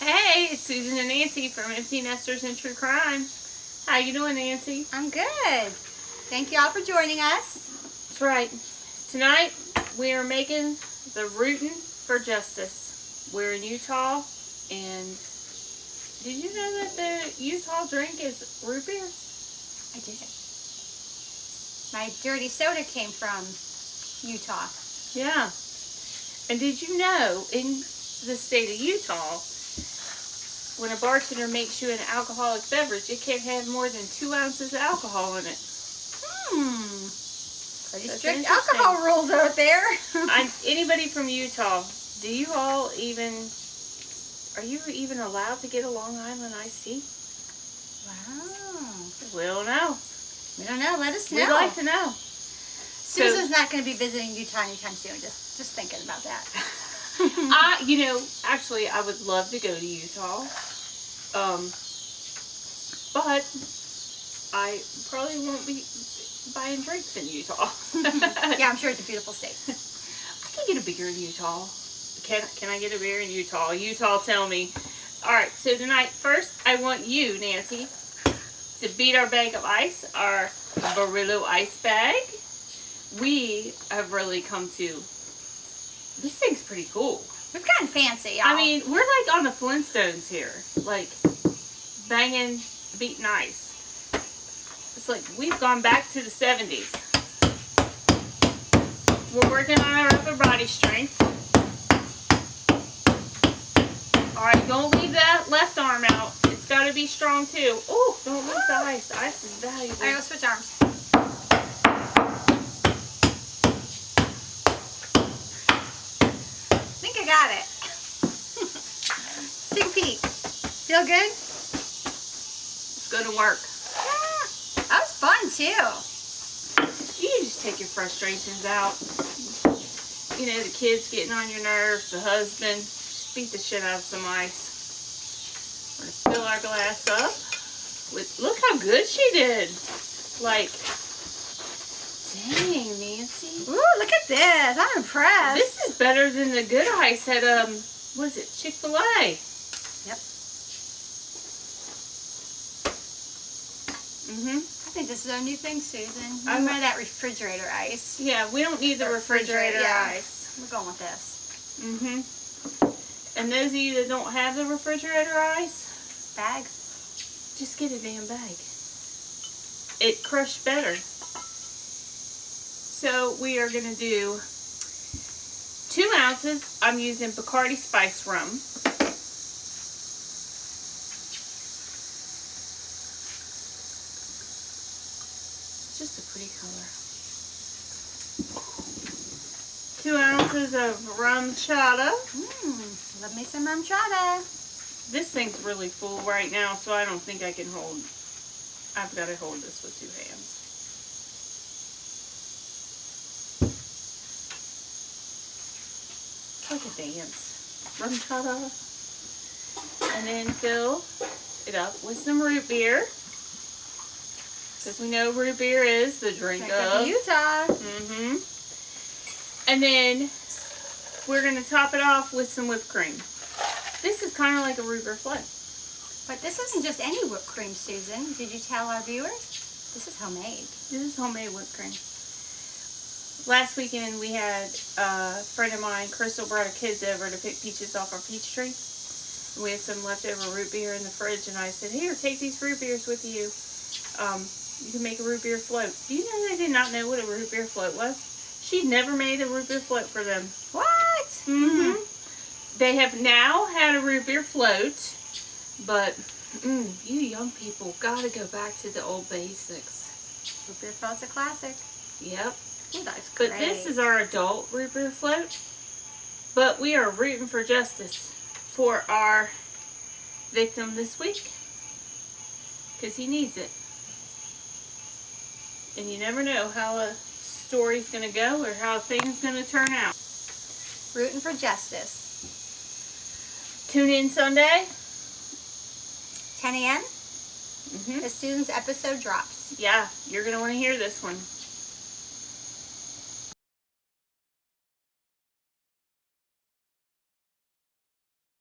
Hey, it's Susan and Nancy from Empty Nesters and True Crime. How you doing, Nancy? I'm good. Thank you all for joining us. That's right. Tonight, we are making the Rootin for Justice. We're in Utah, and did you know that the Utah drink is root beer? I did. My dirty soda came from Utah. Yeah. And did you know, in the state of Utah, when a bartender makes you an alcoholic beverage, it can't have more than 2 ounces of alcohol in it. Pretty That's strict alcohol rules out there. Anybody from Utah, are you even allowed to get a Long Island iced tea? Wow. We don't know. We don't know. Let us know. We'd like to know. Susan's not going to be visiting Utah anytime soon. Just thinking about that. Actually, I would love to go to Utah. But I probably won't be buying drinks in Utah. Yeah, I'm sure it's a beautiful state. I can get a beer in Utah. Can I get a beer in Utah? Utah, tell me. Alright, so tonight, first, I want you, Nancy, to beat our bag of ice, our Barillo ice bag. We have really come to... This thing's pretty cool. We've gotten fancy, y'all. I mean, we're like on the Flintstones here. Like, banging, beating ice. It's like we've gone back to the 70s. We're working on our upper body strength. Alright, don't leave that left arm out. It's got to be strong too. Oh, don't lose the ice. The ice is valuable. Alright, let's switch arms. I think I got it. Take a peek. Feel good? It's going to work. Yeah. That was fun too. You just take your frustrations out. You know, the kids getting on your nerves, the husband. Just beat the shit out of some ice. We're going to fill our glass up with, look how good she did. Like, dang, Nancy. Ooh, look at this. I'm impressed. This is better than the good ice at, what is it, Chick-fil-A. Yep. Mm-hmm. I think this is our new thing, Susan. Remember that refrigerator ice? Yeah, we don't need the refrigerator ice. We're going with this. Mm-hmm. And those of you that don't have the refrigerator ice, bag, just get a damn bag. It crushed better. So we are going to do 2 ounces. I'm using Bacardi Spiced Rum. It's just a pretty color. 2 ounces of Rum Chata. Love me some Rum Chata. This thing's really full right now, so I don't think I can hold. I've got to hold this with 2 hands. It's like a dance. Rum Chata. And then fill it up with some root beer. Because we know root beer is the drink of Utah. Mm-hmm. And then we're going to top it off with some whipped cream. This is kind of like a root beer float. But this isn't just any whipped cream, Susan. Did you tell our viewers? This is homemade. This is homemade whipped cream. Last weekend we had a friend of mine, Crystal, brought her kids over to pick peaches off our peach tree. And we had some leftover root beer in the fridge, and I said, here, take these root beers with you. You can make a root beer float. Do you know they did not know what a root beer float was? She'd never made a root beer float for them. What? Mm-hmm. They have now had a root beer float, but you young people gotta go back to the old basics. Root beer float's a classic. Yep. Ooh, that's great. But this is our adult root beer float. But we are rooting for justice for our victim this week, because he needs it. And you never know how a story's going to go or how things going to turn out. Rooting for justice. Tune in Sunday. 10 a.m. As Susan's episode drops. Yeah, you're going to want to hear this one.